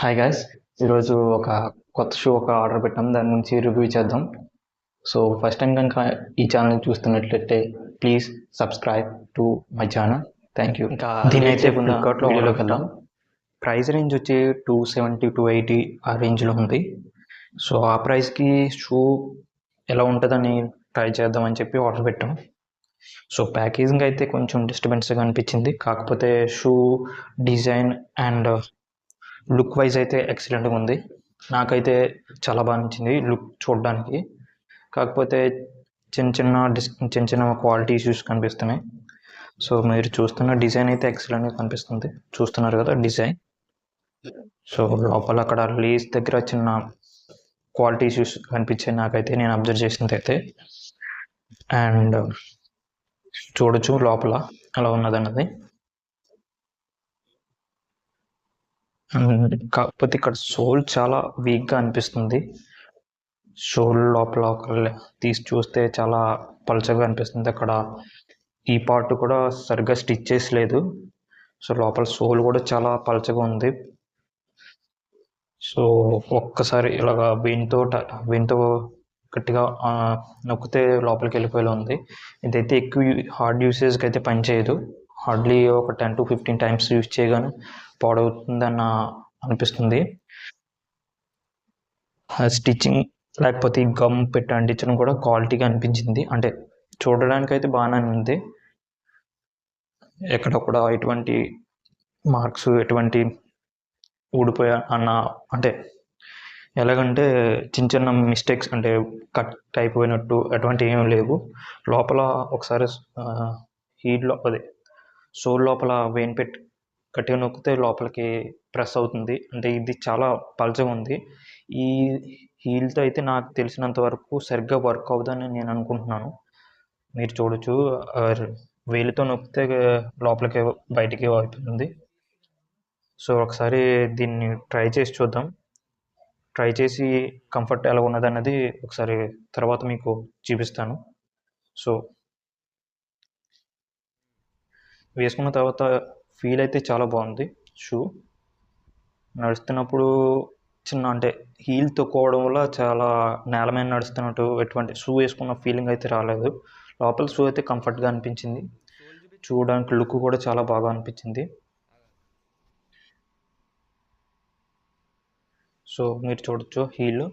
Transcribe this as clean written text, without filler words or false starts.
Hi guys, ఈరోజు ఒక కొత్త షూ ఆర్డర్ పెట్టాం. దాని గురించి రివ్యూ చేద్దాం. సో ఫస్ట్ టైం కనుక ఈ ఛానల్ చూస్తున్నట్లయితే please subscribe to my channel. Thank you. ఇంకా దీని అయితే లేకుండా ఫ్లిప్కార్ట్లో వీడియోలోకి వెళ్దాం. ప్రైస్ రేంజ్ వచ్చి 270 280 ఆ రేంజ్లో ఉంది. సో ఆ ప్రైస్కి షూ ఎలా ఉంటుందని ట్రై చేద్దామని చెప్పి ఆర్డర్ పెట్టాం. సో ప్యాకేజింగ్ అయితే కొంచెం డిస్టర్బెన్స్గా అనిపించింది. కాకపోతే shoe design and look wise అయితే ఎక్సలెంట్గా ఉంది. నాకైతే చాలా బాగా నచ్చింది లుక్ చూడడానికి. కాకపోతే చిన్న చిన్న క్వాలిటీ ఇష్యూస్ కనిపిస్తున్నాయి. సో మీరు చూస్తున్న డిజైన్ అయితే ఎక్సలెంట్గా కనిపిస్తుంది. చూస్తున్నారు కదా డిజైన్. సో లోపల అక్కడ లేస్ దగ్గర చిన్న క్వాలిటీ ఇష్యూస్ కనిపించాయి నాకైతే, నేను అబ్జర్వ్ చేసింది అయితే. అండ్ చూడొచ్చు లోపల అలా ఉన్నదన్నది. కాకపోతే ఇక్కడ సోల్ చాలా వీక్గా అనిపిస్తుంది. సోల్ లోపల తీసి చూస్తే చాలా పలచగా అనిపిస్తుంది. అక్కడ ఈ పార్ట్ కూడా సరిగ్గా స్టిచ్ చేసి లేదు. సో లోపల సోల్ కూడా చాలా పలచగా ఉంది. సో ఒక్కసారి ఇలాగా వెయిన్తో గట్టిగా నొక్కితే లోపలికి వెళ్ళిపోయేలా ఉంది. ఇదైతే ఎక్కువ హార్డ్ యూసేజ్కి అయితే పనిచేయదు. హార్డ్లీ ఒక 10 to 15 టైమ్స్ యూజ్ చేయగానే పాడవుతుందన్న అనిపిస్తుంది. స్టిచ్చింగ్ లేకపోతే గమ్ పెట్టి అంటించడం కూడా క్వాలిటీగా అనిపించింది. అంటే చూడడానికి అయితే బాగానే ఉంది. ఎక్కడ కూడా ఎటువంటి మార్క్స్ ఎటువంటి ఊడిపోయా అంటే ఎలాగంటే చిన్న చిన్న మిస్టేక్స్ అంటే కట్ అయిపోయినట్టు అటువంటి ఏమీ లేవు. లోపల ఒకసారి హీల్లో సోల్ లోపల వెయిన్ పెట్టి గట్టిగా నొక్కితే లోపలికి ప్రెస్ అవుతుంది. అంటే ఇది చాలా పలచగా ఉంది. ఈ హీల్తో అయితే నాకు తెలిసినంత వరకు సరిగ్గా వర్క్ అవుతుందని నేను అనుకుంటున్నాను. మీరు చూడొచ్చు, వేలితో నొక్కితే లోపలికి బయటికి అవుతుంది. సో ఒకసారి దీన్ని ట్రై చేసి చూద్దాం. ట్రై చేసి కంఫర్ట్ ఎలా ఉన్నది అన్నది ఒకసారి తర్వాత మీకు చూపిస్తాను. సో వేసుకున్న తర్వాత ఫీల్ అయితే చాలా బాగుంది. షూ నడుస్తున్నప్పుడు అంటే హీల్ తొక్కోవడం వల్ల చాలా నేల మీద నడుస్తున్నట్టు ఎటువంటి షూ వేసుకున్న ఫీలింగ్ అయితే రాలేదు. లోపల షూ అయితే కంఫర్ట్గా అనిపించింది. చూడడానికి లుక్ కూడా చాలా బాగా అనిపించింది. సో మీరు చూడొచ్చు హీల్